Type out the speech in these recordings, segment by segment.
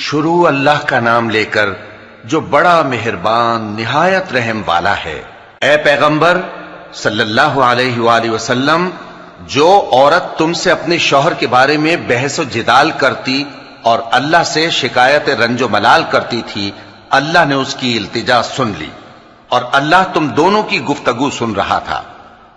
شروع اللہ کا نام لے کر جو بڑا مہربان نہایت رحم والا ہے۔ اے پیغمبر صلی اللہ علیہ وآلہ وسلم، جو عورت تم سے اپنے شوہر کے بارے میں بحث و جدال کرتی اور اللہ سے شکایت رنج و ملال کرتی تھی، اللہ نے اس کی التجا سن لی اور اللہ تم دونوں کی گفتگو سن رہا تھا۔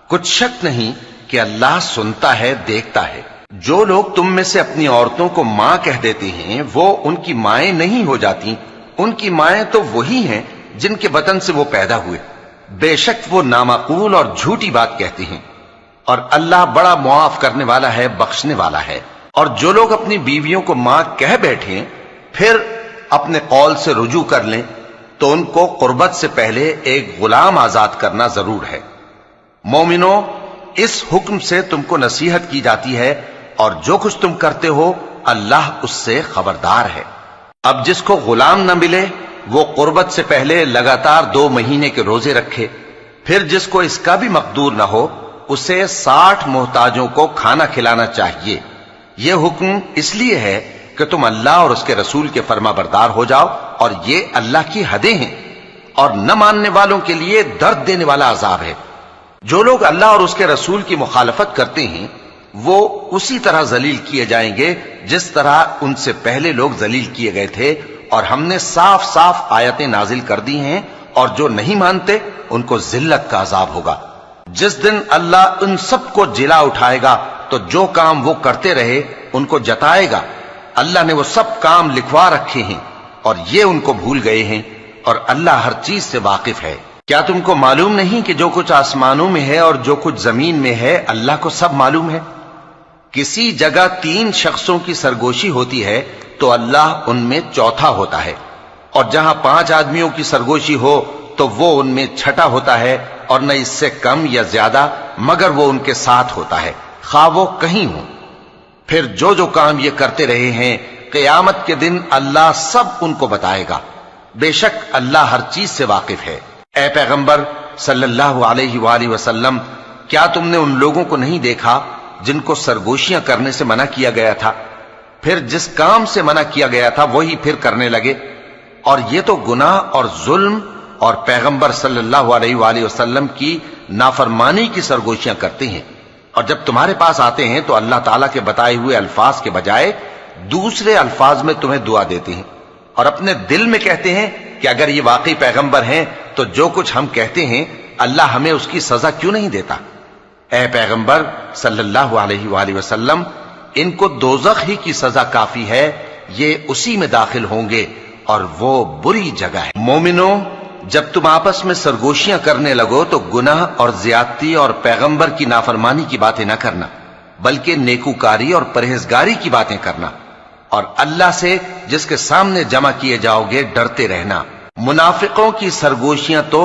کچھ شک نہیں کہ اللہ سنتا ہے، دیکھتا ہے۔ جو لوگ تم میں سے اپنی عورتوں کو ماں کہہ دیتے ہیں وہ ان کی مائیں نہیں ہو جاتی، ان کی مائیں تو وہی ہیں جن کے بطن سے وہ پیدا ہوئے۔ بے شک وہ نامعقول اور جھوٹی بات کہتی ہیں، اور اللہ بڑا معاف کرنے والا ہے، بخشنے والا ہے۔ اور جو لوگ اپنی بیویوں کو ماں کہہ بیٹھیں پھر اپنے قول سے رجوع کر لیں تو ان کو قربت سے پہلے ایک غلام آزاد کرنا ضرور ہے۔ مومنو، اس حکم سے تم کو نصیحت کی جاتی ہے اور جو کچھ تم کرتے ہو اللہ اس سے خبردار ہے۔ اب جس کو غلام نہ ملے وہ قربت سے پہلے لگاتار 2 مہینے کے روزے رکھے، پھر جس کو اس کا بھی مقدور نہ ہو اسے 60 محتاجوں کو کھانا کھلانا چاہیے۔ یہ حکم اس لیے ہے کہ تم اللہ اور اس کے رسول کے فرما بردار ہو جاؤ، اور یہ اللہ کی حدیں ہیں، اور نہ ماننے والوں کے لیے درد دینے والا عذاب ہے۔ جو لوگ اللہ اور اس کے رسول کی مخالفت کرتے ہیں وہ اسی طرح ذلیل کیے جائیں گے جس طرح ان سے پہلے لوگ ذلیل کیے گئے تھے، اور ہم نے صاف صاف آیتیں نازل کر دی ہیں، اور جو نہیں مانتے ان کو ذلت کا عذاب ہوگا۔ جس دن اللہ ان سب کو جلا اٹھائے گا تو جو کام وہ کرتے رہے ان کو جتائے گا۔ اللہ نے وہ سب کام لکھوا رکھے ہیں اور یہ ان کو بھول گئے ہیں، اور اللہ ہر چیز سے واقف ہے۔ کیا تم کو معلوم نہیں کہ جو کچھ آسمانوں میں ہے اور جو کچھ زمین میں ہے اللہ کو سب معلوم ہے؟ کسی جگہ 3 شخصوں کی سرگوشی ہوتی ہے تو اللہ ان میں چوتھا ہوتا ہے، اور جہاں 5 آدمیوں کی سرگوشی ہو تو وہ ان میں چھٹا ہوتا ہے، اور نہ اس سے کم یا زیادہ مگر وہ ان کے ساتھ ہوتا ہے، خواہ وہ کہیں ہوں۔ پھر جو جو کام یہ کرتے رہے ہیں قیامت کے دن اللہ سب ان کو بتائے گا۔ بے شک اللہ ہر چیز سے واقف ہے۔ اے پیغمبر صلی اللہ علیہ وآلہ وسلم، کیا تم نے ان لوگوں کو نہیں دیکھا جن کو سرگوشیاں کرنے سے منع کیا گیا تھا، پھر جس کام سے منع کیا گیا تھا وہی پھر کرنے لگے؟ اور یہ تو گناہ اور ظلم اور پیغمبر صلی اللہ علیہ وآلہ وسلم کی نافرمانی کی سرگوشیاں کرتے ہیں، اور جب تمہارے پاس آتے ہیں تو اللہ تعالیٰ کے بتائے ہوئے الفاظ کے بجائے دوسرے الفاظ میں تمہیں دعا دیتے ہیں، اور اپنے دل میں کہتے ہیں کہ اگر یہ واقعی پیغمبر ہیں تو جو کچھ ہم کہتے ہیں اللہ ہمیں اس کی سزا کیوں نہیں دیتا؟ اے پیغمبر صلی اللہ علیہ وآلہ وسلم، ان کو دوزخ ہی کی سزا کافی ہے، یہ اسی میں داخل ہوں گے اور وہ بری جگہ ہے۔ مومنو، جب تم آپس میں سرگوشیاں کرنے لگو تو گناہ اور زیادتی اور پیغمبر کی نافرمانی کی باتیں نہ کرنا، بلکہ نیکوکاری اور پرہیزگاری کی باتیں کرنا، اور اللہ سے جس کے سامنے جمع کیے جاؤ گے ڈرتے رہنا۔ منافقوں کی سرگوشیاں تو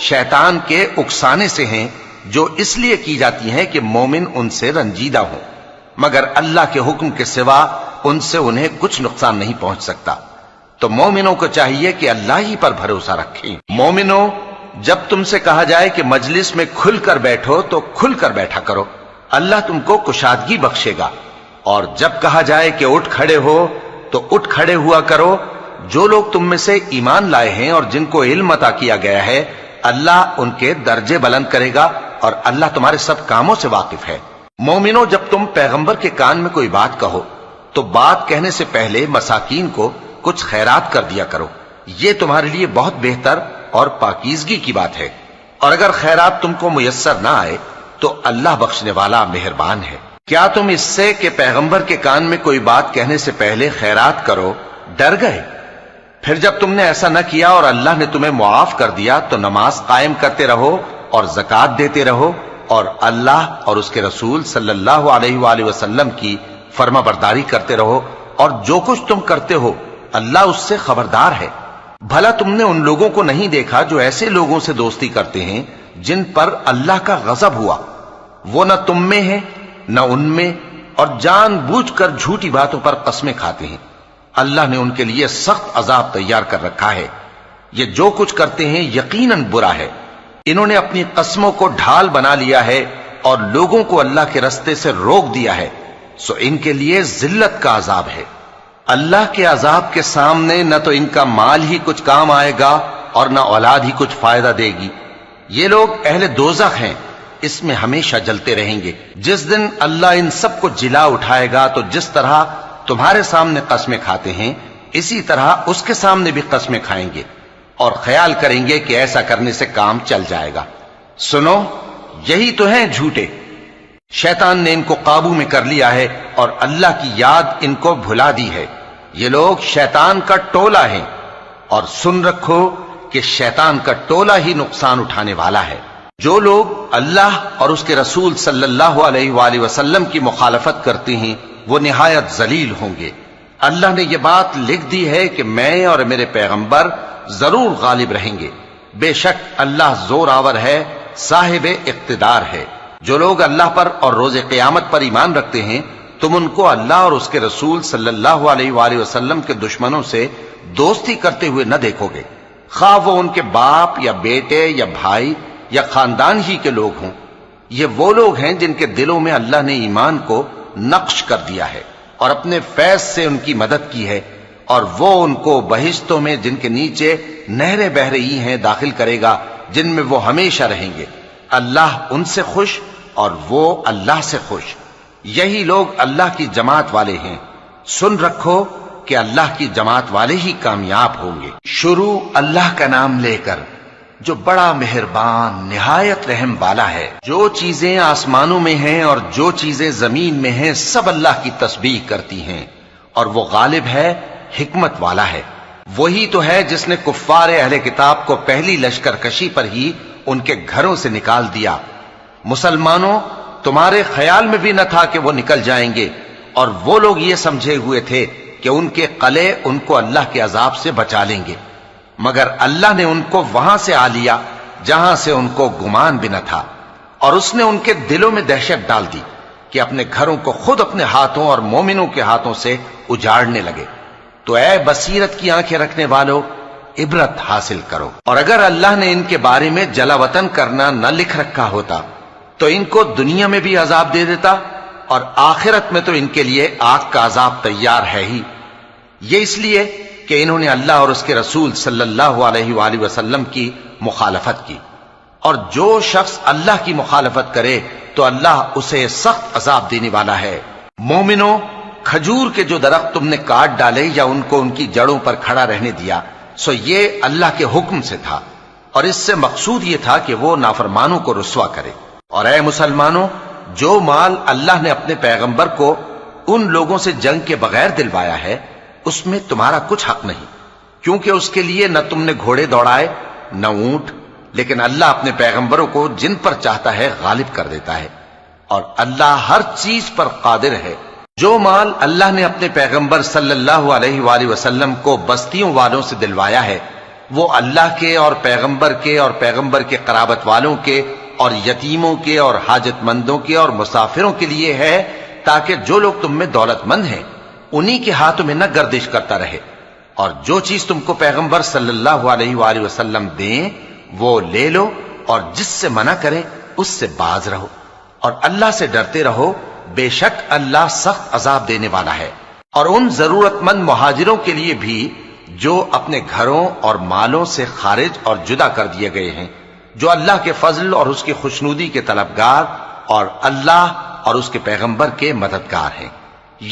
شیطان کے اکسانے سے ہیں، جو اس لیے کی جاتی ہیں کہ مومن ان سے رنجیدہ ہوں، مگر اللہ کے حکم کے سوا ان سے انہیں کچھ نقصان نہیں پہنچ سکتا۔ تو مومنوں کو چاہیے کہ اللہ ہی پر بھروسہ رکھیں۔ مومنوں، جب تم سے کہا جائے کہ مجلس میں کھل کر بیٹھو تو کھل کر بیٹھا کرو، اللہ تم کو کشادگی بخشے گا، اور جب کہا جائے کہ اٹھ کھڑے ہو تو اٹھ کھڑے ہوا کرو۔ جو لوگ تم میں سے ایمان لائے ہیں اور جن کو علم عطا کیا گیا ہے اللہ ان کے درجے بلند کرے گا، اور اللہ تمہارے سب کاموں سے واقف ہے۔ مومنو، جب تم پیغمبر کے کان میں کوئی بات کہو تو بات کہنے سے پہلے مساکین کو کچھ خیرات کر دیا کرو، یہ تمہارے لیے بہت بہتر اور پاکیزگی کی بات ہے، اور اگر خیرات تم کو میسر نہ آئے تو اللہ بخشنے والا مہربان ہے۔ کیا تم اس سے کہ پیغمبر کے کان میں کوئی بات کہنے سے پہلے خیرات کرو ڈر گئے؟ پھر جب تم نے ایسا نہ کیا اور اللہ نے تمہیں معاف کر دیا تو نماز قائم کرتے رہو اور زکوٰۃ دیتے رہو، اور اللہ اور اس کے رسول صلی اللہ علیہ وآلہ وسلم کی فرما برداری کرتے رہو، اور جو کچھ تم کرتے ہو اللہ اس سے خبردار ہے۔ بھلا تم نے ان لوگوں کو نہیں دیکھا جو ایسے لوگوں سے دوستی کرتے ہیں جن پر اللہ کا غضب ہوا؟ وہ نہ تم میں ہے نہ ان میں، اور جان بوجھ کر جھوٹی باتوں پر قسمیں کھاتے ہیں۔ اللہ نے ان کے لیے سخت عذاب تیار کر رکھا ہے۔ یہ جو کچھ کرتے ہیں یقیناً برا ہے۔ انہوں نے اپنی قسموں کو ڈھال بنا لیا ہے اور لوگوں کو اللہ کے رستے سے روک دیا ہے، سو ان کے لیے ذلت کا عذاب ہے۔ اللہ کے عذاب کے سامنے نہ تو ان کا مال ہی کچھ کام آئے گا اور نہ اولاد ہی کچھ فائدہ دے گی۔ یہ لوگ اہل دوزخ ہیں، اس میں ہمیشہ جلتے رہیں گے۔ جس دن اللہ ان سب کو جلا اٹھائے گا تو جس طرح تمہارے سامنے قسمیں کھاتے ہیں اسی طرح اس کے سامنے بھی قسمیں کھائیں گے اور خیال کریں گے کہ ایسا کرنے سے کام چل جائے گا۔ سنو، یہی تو ہیں جھوٹے۔ شیطان نے ان کو قابو میں کر لیا ہے اور اللہ کی یاد ان کو بھلا دی ہے۔ یہ لوگ شیطان کا ٹولہ ہیں، اور سن رکھو کہ شیطان کا ٹولہ ہی نقصان اٹھانے والا ہے۔ جو لوگ اللہ اور اس کے رسول صلی اللہ علیہ وآلہ وسلم کی مخالفت کرتے ہیں وہ نہایت ذلیل ہوں گے۔ اللہ نے یہ بات لکھ دی ہے کہ میں اور میرے پیغمبر ضرور غالب رہیں گے۔ بے شک اللہ زور آور ہے، صاحب اقتدار ہے۔ جو لوگ اللہ پر اور روز قیامت پر ایمان رکھتے ہیں تم ان کو اللہ اور اس کے رسول صلی اللہ علیہ وآلہ وسلم کے دشمنوں سے دوستی کرتے ہوئے نہ دیکھو گے، خواہ وہ ان کے باپ یا بیٹے یا بھائی یا خاندان ہی کے لوگ ہوں۔ یہ وہ لوگ ہیں جن کے دلوں میں اللہ نے ایمان کو نقش کر دیا ہے اور اپنے فیض سے ان کی مدد کی ہے، اور وہ ان کو بہشتوں میں جن کے نیچے نہریں بہ رہی ہیں داخل کرے گا، جن میں وہ ہمیشہ رہیں گے۔ اللہ ان سے خوش اور وہ اللہ سے خوش۔ یہی لوگ اللہ کی جماعت والے ہیں۔ سن رکھو کہ اللہ کی جماعت والے ہی کامیاب ہوں گے۔ شروع اللہ کا نام لے کر جو بڑا مہربان نہایت رحم والا ہے۔ جو چیزیں آسمانوں میں ہیں اور جو چیزیں زمین میں ہیں سب اللہ کی تسبیح کرتی ہیں، اور وہ غالب ہے، حکمت والا ہے۔ وہی تو ہے جس نے کفار اہل کتاب کو پہلی لشکر کشی پر ہی ان کے گھروں سے نکال دیا۔ مسلمانوں، تمہارے خیال میں بھی نہ تھا کہ وہ نکل جائیں گے، اور وہ لوگ یہ سمجھے ہوئے تھے کہ ان کے قلعے ان کو اللہ کے عذاب سے بچا لیں گے، مگر اللہ نے ان کو وہاں سے آ لیا جہاں سے ان کو گمان بھی نہ تھا، اور اس نے ان کے دلوں میں دہشت ڈال دی کہ اپنے گھروں کو خود اپنے ہاتھوں اور مومنوں کے ہاتھوں سے اجاڑنے لگے۔ تو اے بصیرت کی آنکھیں رکھنے والو، عبرت حاصل کرو۔ اور اگر اللہ نے ان کے بارے میں جلا وطن کرنا نہ لکھ رکھا ہوتا تو ان کو دنیا میں بھی عذاب دے دیتا، اور آخرت میں تو ان کے لیے آگ کا عذاب تیار ہے ہی۔ یہ اس لیے کہ انہوں نے اللہ اور اس کے رسول صلی اللہ علیہ وآلہ وسلم کی مخالفت کی، اور جو شخص اللہ کی مخالفت کرے تو اللہ اسے سخت عذاب دینے والا ہے۔ مومنوں، کھجور کے جو درخت تم نے کاٹ ڈالے یا ان کو ان کی جڑوں پر کھڑا رہنے دیا سو یہ اللہ کے حکم سے تھا، اور اس سے مقصود یہ تھا کہ وہ نافرمانوں کو رسوا کرے۔ اور اے مسلمانوں، جو مال اللہ نے اپنے پیغمبر کو ان لوگوں سے جنگ کے بغیر دلوایا ہے اس میں تمہارا کچھ حق نہیں، کیونکہ اس کے لیے نہ تم نے گھوڑے دوڑائے نہ اونٹ، لیکن اللہ اپنے پیغمبروں کو جن پر چاہتا ہے غالب کر دیتا ہے، اور اللہ ہر چیز پر قادر ہے۔ جو مال اللہ نے اپنے پیغمبر صلی اللہ علیہ وآلہ وسلم کو بستیوں والوں سے دلوایا ہے وہ اللہ کے اور پیغمبر کے قرابت والوں کے اور یتیموں کے اور حاجت مندوں کے اور مسافروں کے لیے ہے، تاکہ جو لوگ تم میں دولت مند ہیں انہی کے ہاتھوں میں نہ گردش کرتا رہے، اور جو چیز تم کو پیغمبر صلی اللہ علیہ وآلہ وسلم دیں وہ لے لو، اور جس سے منع کریں اس سے باز رہو، اور اللہ سے ڈرتے رہو، بے شک اللہ سخت عذاب دینے والا ہے۔ اور ان ضرورت مند مہاجروں کے لیے بھی جو اپنے گھروں اور مالوں سے خارج اور جدا کر دیے گئے ہیں، جو اللہ کے فضل اور اس کی خوشنودی کے طلبگار اور اللہ اور اس کے پیغمبر کے مددگار ہیں،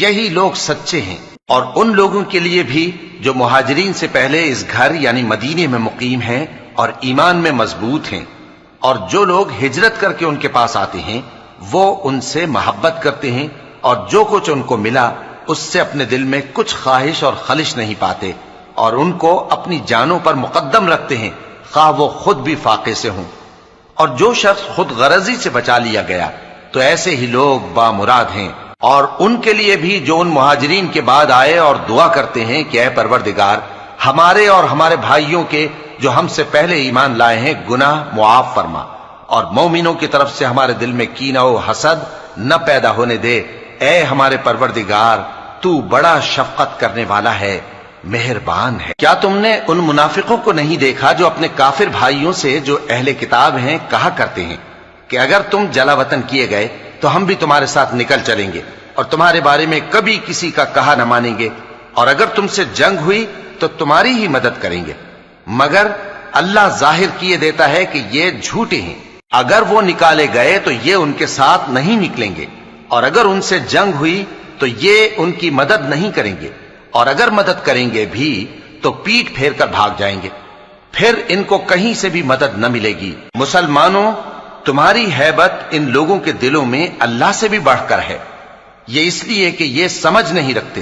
یہی لوگ سچے ہیں۔ اور ان لوگوں کے لیے بھی جو مہاجرین سے پہلے اس گھر یعنی مدینے میں مقیم ہیں اور ایمان میں مضبوط ہیں، اور جو لوگ ہجرت کر کے ان کے پاس آتے ہیں وہ ان سے محبت کرتے ہیں، اور جو کچھ ان کو ملا اس سے اپنے دل میں کچھ خواہش اور خلش نہیں پاتے، اور ان کو اپنی جانوں پر مقدم رکھتے ہیں خواہ وہ خود بھی فاقے سے ہوں۔ اور جو شخص خود غرضی سے بچا لیا گیا تو ایسے ہی لوگ بامراد ہیں۔ اور ان کے لیے بھی جو ان مہاجرین کے بعد آئے اور دعا کرتے ہیں کہ اے پروردگار ہمارے اور ہمارے بھائیوں کے جو ہم سے پہلے ایمان لائے ہیں گناہ معاف فرما، اور مومنوں کی طرف سے ہمارے دل میں کینہ و حسد نہ پیدا ہونے دے، اے ہمارے پروردگار تو بڑا شفقت کرنے والا ہے، مہربان ہے۔ کیا تم نے ان منافقوں کو نہیں دیکھا جو اپنے کافر بھائیوں سے جو اہل کتاب ہیں کہا کرتے ہیں کہ اگر تم جلا وطن کیے گئے تو ہم بھی تمہارے ساتھ نکل چلیں گے اور تمہارے بارے میں کبھی کسی کا کہا نہ مانیں گے، اور اگر تم سے جنگ ہوئی تو تمہاری ہی مدد کریں گے، مگر اللہ ظاہر کیے دیتا ہے کہ یہ جھوٹے ہیں۔ اگر وہ نکالے گئے تو یہ ان کے ساتھ نہیں نکلیں گے، اور اگر ان سے جنگ ہوئی تو یہ ان کی مدد نہیں کریں گے، اور اگر مدد کریں گے بھی تو پیٹ پھیر کر بھاگ جائیں گے، پھر ان کو کہیں سے بھی مدد نہ ملے گی۔ مسلمانوں، تمہاری ہیبت ان لوگوں کے دلوں میں اللہ سے بھی بڑھ کر ہے، یہ اس لیے کہ یہ سمجھ نہیں رکھتے۔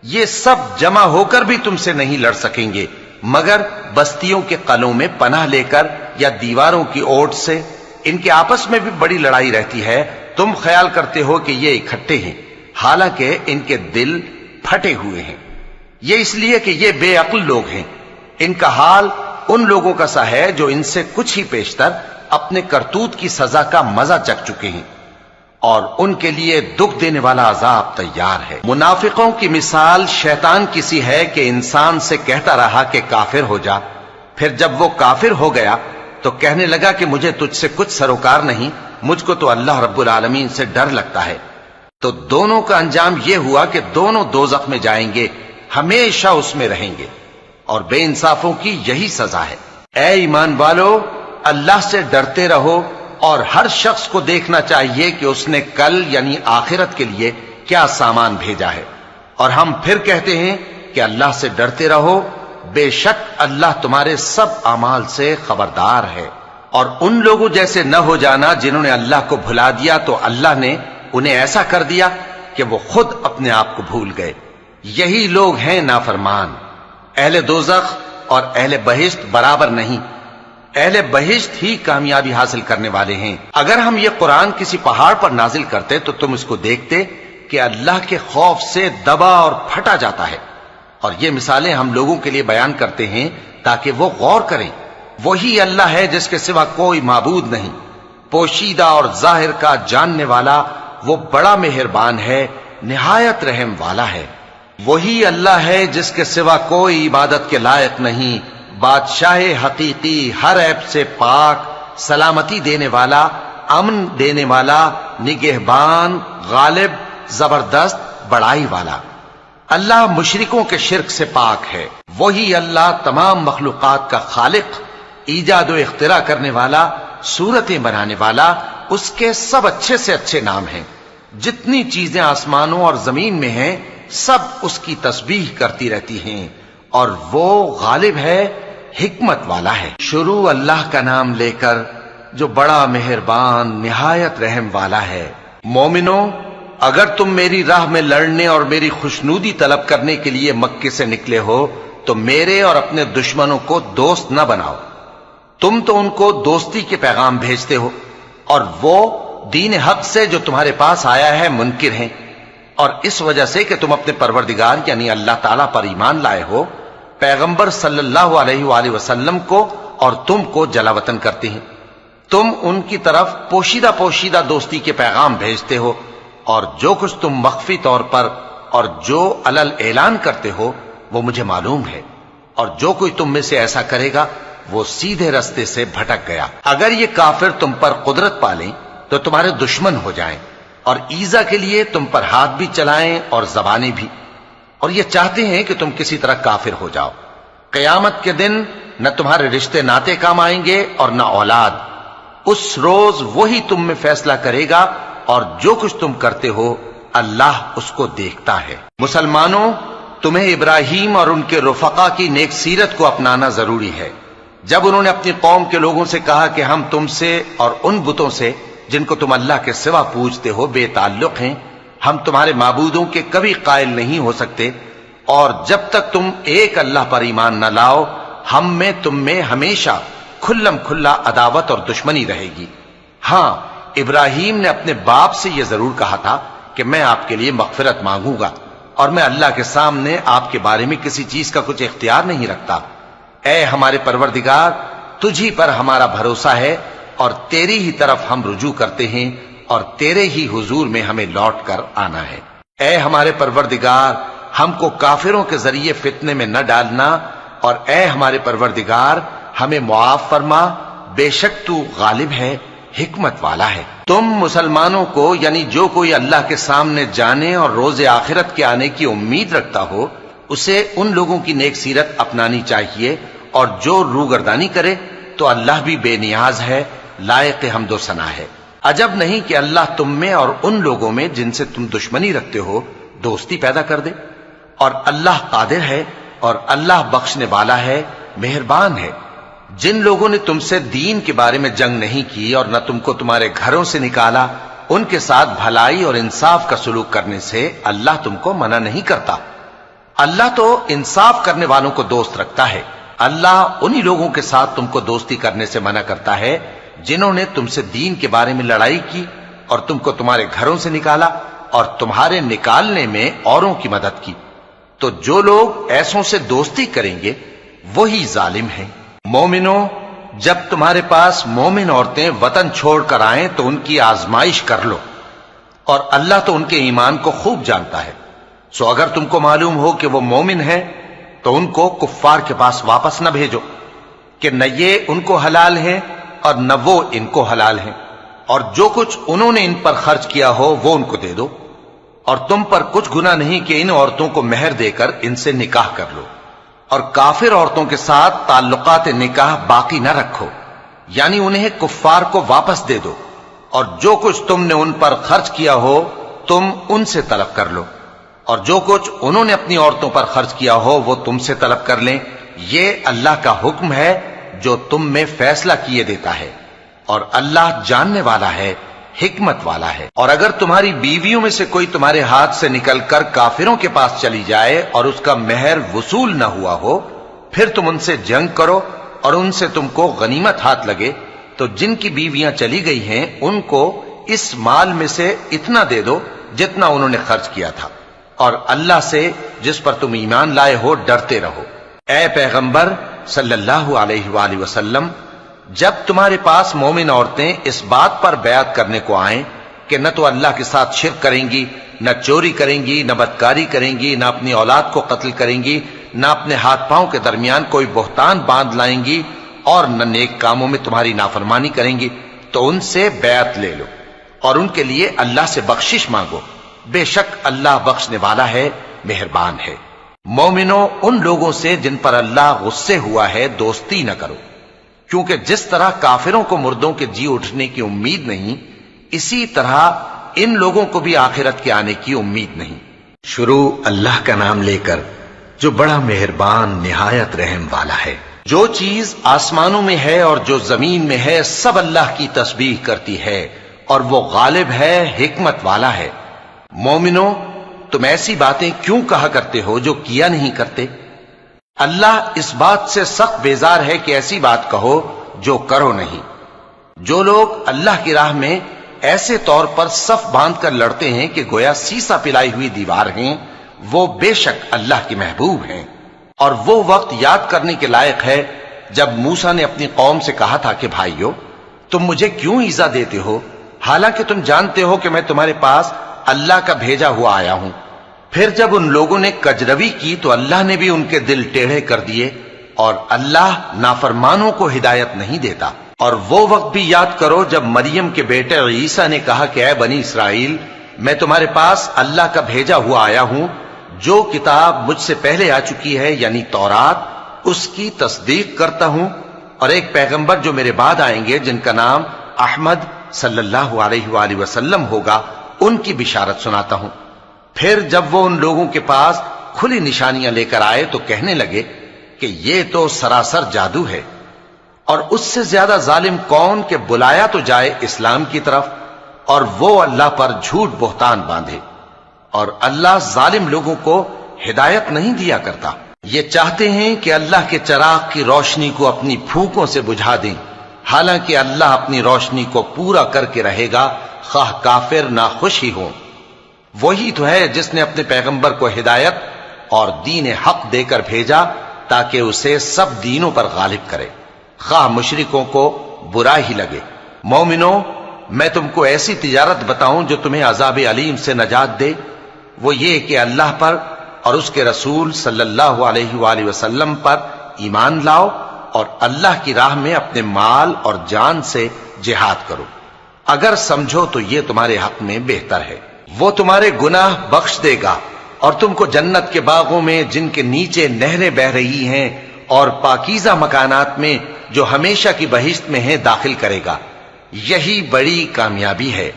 یہ سب جمع ہو کر بھی تم سے نہیں لڑ سکیں گے، مگر بستیوں کے قلعوں میں پناہ لے کر یا دیواروں کی اوٹ سے۔ ان کے آپس میں بھی بڑی لڑائی رہتی ہے، تم خیال کرتے ہو کہ یہ اکٹھے ہیں، حالانکہ ان کے دل پھٹے ہوئے ہیں۔ یہ اس لیے کہ یہ بے عقل لوگ ہیں۔ ان کا حال ان لوگوں کا سا ہے جو ان سے کچھ ہی پیشتر اپنے کرتوت کی سزا کا مزہ چکھ چکے ہیں، اور ان کے لیے دکھ دینے والا عذاب تیار ہے۔ منافقوں کی مثال شیطان کی سی ہے کہ انسان سے کہتا رہا کہ کافر ہو جا، پھر جب وہ کافر ہو گیا تو کہنے لگا کہ مجھے تجھ سے کچھ سروکار نہیں، مجھ کو تو اللہ رب العالمین سے ڈر لگتا ہے۔ تو دونوں کا انجام یہ ہوا کہ دونوں دوزخ میں جائیں گے، ہمیشہ اس میں رہیں گے، اور بے انصافوں کی یہی سزا ہے۔ اے ایمان والو، اللہ سے ڈرتے رہو، اور ہر شخص کو دیکھنا چاہیے کہ اس نے کل یعنی آخرت کے لیے کیا سامان بھیجا ہے۔ اور ہم پھر کہتے ہیں کہ اللہ سے ڈرتے رہو، بے شک اللہ تمہارے سب اعمال سے خبردار ہے۔ اور ان لوگوں جیسے نہ ہو جانا جنہوں نے اللہ کو بھلا دیا تو اللہ نے انہیں ایسا کر دیا کہ وہ خود اپنے آپ کو بھول گئے۔ یہی لوگ ہیں نافرمان۔ اہل دوزخ اور اہل بہشت برابر نہیں، اہل بہشت ہی کامیابی حاصل کرنے والے ہیں۔ اگر ہم یہ قرآن کسی پہاڑ پر نازل کرتے تو تم اس کو دیکھتے کہ اللہ کے خوف سے دبا اور پھٹا جاتا ہے۔ اور یہ مثالیں ہم لوگوں کے لیے بیان کرتے ہیں تاکہ وہ غور کریں۔ وہی اللہ ہے جس کے سوا کوئی معبود نہیں، پوشیدہ اور ظاہر کا جاننے والا، وہ بڑا مہربان ہے، نہایت رحم والا ہے۔ وہی اللہ ہے جس کے سوا کوئی عبادت کے لائق نہیں، بادشاہ حقیقی، ہر عیب سے پاک، سلامتی دینے والا، امن دینے والا، نگہبان، غالب، زبردست، بڑائی والا۔ اللہ مشرکوں کے شرک سے پاک ہے۔ وہی اللہ تمام مخلوقات کا خالق، ایجاد و اختراع کرنے والا، صورتیں بنانے والا، اس کے سب اچھے سے اچھے نام ہیں۔ جتنی چیزیں آسمانوں اور زمین میں ہیں سب اس کی تسبیح کرتی رہتی ہیں، اور وہ غالب ہے، حکمت والا ہے۔ شروع اللہ کا نام لے کر جو بڑا مہربان نہایت رحم والا ہے۔ مومنو، اگر تم میری راہ میں لڑنے اور میری خوشنودی طلب کرنے کے لیے مکے سے نکلے ہو تو میرے اور اپنے دشمنوں کو دوست نہ بناؤ۔ تم تو ان کو دوستی کے پیغام بھیجتے ہو، اور وہ دین حق سے جو تمہارے پاس آیا ہے منکر ہیں، اور اس وجہ سے کہ تم اپنے پروردگار یعنی اللہ تعالیٰ پر ایمان لائے ہو، پیغمبر صلی اللہ علیہ وآلہ وسلم کو اور تم کو جلا وطن کرتے ہیں۔ تم ان کی طرف پوشیدہ دوستی کے پیغام بھیجتے ہو، اور جو کچھ تم مخفی طور پر اور جو علل اعلان کرتے ہو وہ مجھے معلوم ہے، اور جو کوئی تم میں سے ایسا کرے گا وہ سیدھے رستے سے بھٹک گیا۔ اگر یہ کافر تم پر قدرت پالیں تو تمہارے دشمن ہو جائیں، اور ایذا کے لیے تم پر ہاتھ بھی چلائیں اور زبانیں بھی، اور یہ چاہتے ہیں کہ تم کسی طرح کافر ہو جاؤ۔ قیامت کے دن نہ تمہارے رشتے ناتے کام آئیں گے اور نہ اولاد۔ اس روز وہی تم میں فیصلہ کرے گا، اور جو کچھ تم کرتے ہو اللہ اس کو دیکھتا ہے۔ مسلمانوں، تمہیں ابراہیم اور ان کے رفقا کی نیک سیرت کو اپنانا ضروری ہے۔ جب انہوں نے اپنی قوم کے لوگوں سے کہا کہ ہم تم سے اور ان بتوں سے جن کو تم اللہ کے سوا پوجتے ہو بے تعلق ہیں، ہم تمہارے معبودوں کے کبھی قائل نہیں ہو سکتے، اور جب تک تم ایک اللہ پر ایمان نہ لاؤ ہم میں تم میں ہمیشہ کھلم کھلا عداوت اور دشمنی رہے گی۔ ہاں، ابراہیم نے اپنے باپ سے یہ ضرور کہا تھا کہ میں آپ کے لیے مغفرت مانگوں گا، اور میں اللہ کے سامنے آپ کے بارے میں کسی چیز کا کچھ اختیار نہیں رکھتا۔ اے ہمارے پروردگار، تجھی پر ہمارا بھروسہ ہے، اور تیری ہی طرف ہم رجوع کرتے ہیں، اور تیرے ہی حضور میں ہمیں لوٹ کر آنا ہے۔ اے ہمارے پروردگار، ہم کو کافروں کے ذریعے فتنے میں نہ ڈالنا، اور اے ہمارے پروردگار ہمیں معاف فرما، بے شک تو غالب ہے، حکمت والا ہے۔ تم مسلمانوں کو یعنی جو کوئی اللہ کے سامنے جانے اور روز آخرت کے آنے کی امید رکھتا ہو اسے ان لوگوں کی نیک سیرت اپنانی چاہیے، اور جو روگردانی کرے تو اللہ بھی بے نیاز ہے، لائق حمد و ثنا ہے۔ عجب نہیں کہ اللہ تم میں اور ان لوگوں میں جن سے تم دشمنی رکھتے ہو دوستی پیدا کر دے، اور اللہ قادر ہے، اور اللہ بخشنے والا ہے، مہربان ہے۔ جن لوگوں نے تم سے دین کے بارے میں جنگ نہیں کی اور نہ تم کو تمہارے گھروں سے نکالا، ان کے ساتھ بھلائی اور انصاف کا سلوک کرنے سے اللہ تم کو منع نہیں کرتا۔ اللہ تو انصاف کرنے والوں کو دوست رکھتا ہے۔ اللہ انہی لوگوں کے ساتھ تم کو دوستی کرنے سے منع کرتا ہے جنہوں نے تم سے دین کے بارے میں لڑائی کی اور تم کو تمہارے گھروں سے نکالا اور تمہارے نکالنے میں اوروں کی مدد کی۔ تو جو لوگ ایسوں سے دوستی کریں گے وہی ظالم ہیں۔ مومنوں، جب تمہارے پاس مومن عورتیں وطن چھوڑ کر آئیں تو ان کی آزمائش کر لو، اور اللہ تو ان کے ایمان کو خوب جانتا ہے۔ سو اگر تم کو معلوم ہو کہ وہ مومن ہیں تو ان کو کفار کے پاس واپس نہ بھیجو کہ نہ یہ ان کو حلال ہیں اور نہ وہ ان کو حلال ہیں، اور جو کچھ انہوں نے ان پر خرچ کیا ہو وہ ان کو دے دو، اور تم پر کچھ گناہ نہیں کہ ان عورتوں کو مہر دے کر ان سے نکاح کر لو، اور کافر عورتوں کے ساتھ تعلقات نکاح باقی نہ رکھو، یعنی انہیں کفار کو واپس دے دو، اور جو کچھ تم نے ان پر خرچ کیا ہو تم ان سے طلب کر لو، اور جو کچھ انہوں نے اپنی عورتوں پر خرچ کیا ہو وہ تم سے طلب کر لیں۔ یہ اللہ کا حکم ہے جو تم میں فیصلہ کیے دیتا ہے، اور اللہ جاننے والا ہے، حکمت والا ہے۔ اور اگر تمہاری بیویوں میں سے کوئی تمہارے ہاتھ سے نکل کر کافروں کے پاس چلی جائے اور اس کا مہر وصول نہ ہوا ہو، پھر تم ان سے جنگ کرو اور ان سے تم کو غنیمت ہاتھ لگے، تو جن کی بیویاں چلی گئی ہیں ان کو اس مال میں سے اتنا دے دو جتنا انہوں نے خرچ کیا تھا، اور اللہ سے جس پر تم ایمان لائے ہو ڈرتے رہو۔ اے پیغمبر صلی اللہ علیہ وآلہ وسلم، جب تمہارے پاس مومن عورتیں اس بات پر بیعت کرنے کو آئیں کہ نہ تو اللہ کے ساتھ شرک کریں گی، نہ چوری کریں گی، نہ بدکاری کریں گی، نہ اپنی اولاد کو قتل کریں گی، نہ اپنے ہاتھ پاؤں کے درمیان کوئی بہتان باندھ لائیں گی، اور نہ نیک کاموں میں تمہاری نافرمانی کریں گی، تو ان سے بیعت لے لو اور ان کے لیے اللہ سے بخشش مانگو، بے شک اللہ بخشنے والا ہے، مہربان ہے۔ مومنوں، ان لوگوں سے جن پر اللہ غصے ہوا ہے دوستی نہ کرو، کیونکہ جس طرح کافروں کو مردوں کے جی اٹھنے کی امید نہیں، اسی طرح ان لوگوں کو بھی آخرت کے آنے کی امید نہیں۔ شروع اللہ کا نام لے کر جو بڑا مہربان نہایت رحم والا ہے۔ جو چیز آسمانوں میں ہے اور جو زمین میں ہے سب اللہ کی تسبیح کرتی ہے، اور وہ غالب ہے، حکمت والا ہے۔ مومنوں، تم ایسی باتیں کیوں کہا کرتے ہو جو کیا نہیں کرتے؟ اللہ اس بات سے سخت بیزار ہے کہ ایسی بات کہو جو کرو نہیں۔ جو لوگ اللہ کی راہ میں ایسے طور پر صف باندھ کر لڑتے ہیں کہ گویا سیسا پلائی ہوئی دیوار ہیں، وہ بے شک اللہ کے محبوب ہیں۔ اور وہ وقت یاد کرنے کے لائق ہے جب موسیٰ نے اپنی قوم سے کہا تھا کہ بھائیو، تم مجھے کیوں ایذا دیتے ہو حالانکہ تم جانتے ہو کہ میں تمہارے پاس اللہ کا بھیجا ہوا آیا ہوں۔ پھر جب ان لوگوں نے کجروی کی تو اللہ نے بھی ان کے دل ٹیڑھے کر دیے، اور اللہ نافرمانوں کو ہدایت نہیں دیتا۔ اور وہ وقت بھی یاد کرو جب مریم کے بیٹے عیسیٰ نے کہا کہ اے بنی اسرائیل، میں تمہارے پاس اللہ کا بھیجا ہوا آیا ہوں، جو کتاب مجھ سے پہلے آ چکی ہے یعنی تورات، اس کی تصدیق کرتا ہوں، اور ایک پیغمبر جو میرے بعد آئیں گے جن کا نام احمد صلی اللہ علیہ وآلہ وسلم ہوگا، ان کی بشارت سناتا ہوں۔ پھر جب وہ ان لوگوں کے پاس کھلی نشانیاں لے کر آئے تو کہنے لگے کہ یہ تو سراسر جادو ہے، اور اس سے زیادہ ظالم کون کہ بلایا تو جائے اسلام کی طرف اور وہ اللہ پر جھوٹ بہتان باندھے، اور اللہ ظالم لوگوں کو ہدایت نہیں دیا کرتا۔ یہ چاہتے ہیں کہ اللہ کے چراغ کی روشنی کو اپنی پھونکوں سے بجھا دیں، حالانکہ اللہ اپنی روشنی کو پورا کر کے رہے گا، خواہ کافر ناخوش ہی ہوں۔ وہی تو ہے جس نے اپنے پیغمبر کو ہدایت اور دین حق دے کر بھیجا تاکہ اسے سب دینوں پر غالب کرے، خواہ مشرکوں کو برا ہی لگے۔ مومنوں، میں تم کو ایسی تجارت بتاؤں جو تمہیں عذاب علیم سے نجات دے؟ وہ یہ کہ اللہ پر اور اس کے رسول صلی اللہ علیہ وآلہ وسلم پر ایمان لاؤ، اور اللہ کی راہ میں اپنے مال اور جان سے جہاد کرو، اگر سمجھو تو یہ تمہارے حق میں بہتر ہے۔ وہ تمہارے گناہ بخش دے گا اور تم کو جنت کے باغوں میں جن کے نیچے نہریں بہ رہی ہیں اور پاکیزہ مکانات میں جو ہمیشہ کی بہشت میں ہیں داخل کرے گا۔ یہی بڑی کامیابی ہے۔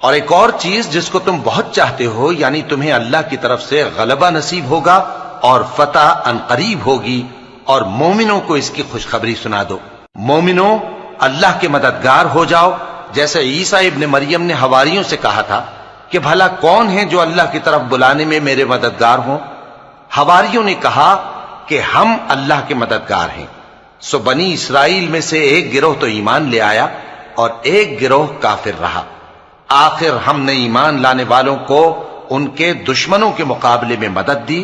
اور ایک اور چیز جس کو تم بہت چاہتے ہو، یعنی تمہیں اللہ کی طرف سے غلبہ نصیب ہوگا اور فتح عنقریب ہوگی، اور مومنوں کو اس کی خوشخبری سنا دو۔ مومنوں، اللہ کے مددگار ہو جاؤ، جیسے عیسیٰ ابن مریم نے حواریوں سے کہا تھا کہ بھلا کون ہے جو اللہ کی طرف بلانے میں میرے مددگار ہوں؟ حواریوں نے کہا کہ ہم اللہ کے مددگار ہیں۔ سو بنی اسرائیل میں سے ایک گروہ تو ایمان لے آیا اور ایک گروہ کافر رہا۔ آخر ہم نے ایمان لانے والوں کو ان کے دشمنوں کے مقابلے میں مدد دی،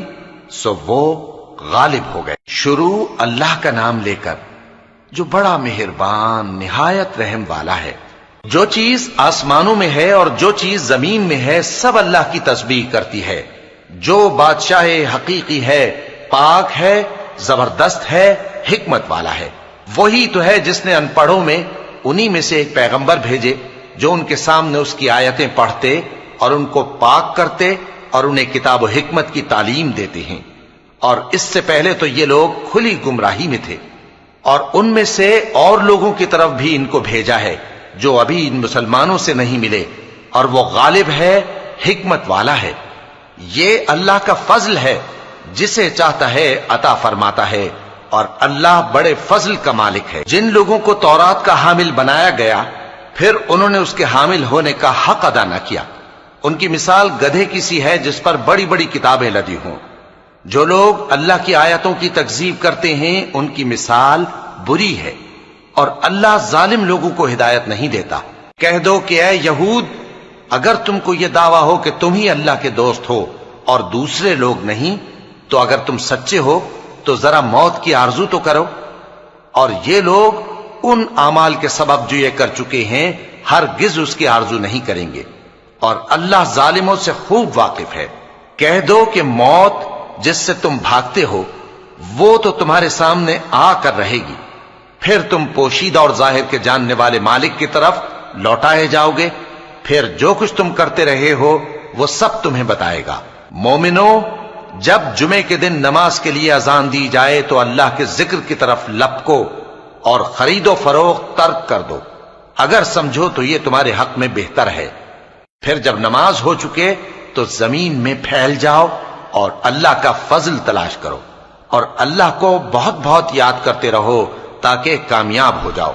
سو وہ غالب ہو گئے۔ شروع اللہ کا نام لے کر جو بڑا مہربان نہایت رحم والا ہے۔ جو چیز آسمانوں میں ہے اور جو چیز زمین میں ہے سب اللہ کی تسبیح کرتی ہے۔ جو بادشاہ حقیقی ہے، پاک ہے، زبردست ہے، حکمت والا ہے۔ وہی تو ہے جس نے ان پڑھوں میں انہی میں سے ایک پیغمبر بھیجے جو ان کے سامنے اس کی آیتیں پڑھتے اور ان کو پاک کرتے اور انہیں کتاب و حکمت کی تعلیم دیتے ہیں۔ اور اس سے پہلے تو یہ لوگ کھلی گمراہی میں تھے، اور ان میں سے اور لوگوں کی طرف بھی ان کو بھیجا ہے جو ابھی ان مسلمانوں سے نہیں ملے، اور وہ غالب ہے، حکمت والا ہے۔ یہ اللہ کا فضل ہے، جسے چاہتا ہے عطا فرماتا ہے، اور اللہ بڑے فضل کا مالک ہے۔ جن لوگوں کو تورات کا حامل بنایا گیا پھر انہوں نے اس کے حامل ہونے کا حق ادا نہ کیا، ان کی مثال گدھے کی سی ہے جس پر بڑی بڑی کتابیں لدی ہوں۔ جو لوگ اللہ کی آیتوں کی تکذیب کرتے ہیں ان کی مثال بری ہے، اور اللہ ظالم لوگوں کو ہدایت نہیں دیتا۔ کہہ دو کہ اے یہود، اگر تم کو یہ دعویٰ ہو کہ تم ہی اللہ کے دوست ہو اور دوسرے لوگ نہیں، تو اگر تم سچے ہو تو ذرا موت کی آرزو تو کرو۔ اور یہ لوگ ان اعمال کے سبب جو یہ کر چکے ہیں ہرگز اس کی آرزو نہیں کریں گے، اور اللہ ظالموں سے خوب واقف ہے۔ کہہ دو کہ موت جس سے تم بھاگتے ہو وہ تو تمہارے سامنے آ کر رہے گی، پھر تم پوشیدہ اور ظاہر کے جاننے والے مالک کی طرف لوٹائے جاؤ گے، پھر جو کچھ تم کرتے رہے ہو وہ سب تمہیں بتائے گا۔ مومنو، جب جمعے کے دن نماز کے لیے اذان دی جائے تو اللہ کے ذکر کی طرف لپکو اور خرید و فروخت ترک کر دو، اگر سمجھو تو یہ تمہارے حق میں بہتر ہے۔ پھر جب نماز ہو چکے تو زمین میں پھیل جاؤ اور اللہ کا فضل تلاش کرو، اور اللہ کو بہت بہت یاد کرتے رہو تاکہ کامیاب ہو جاؤ۔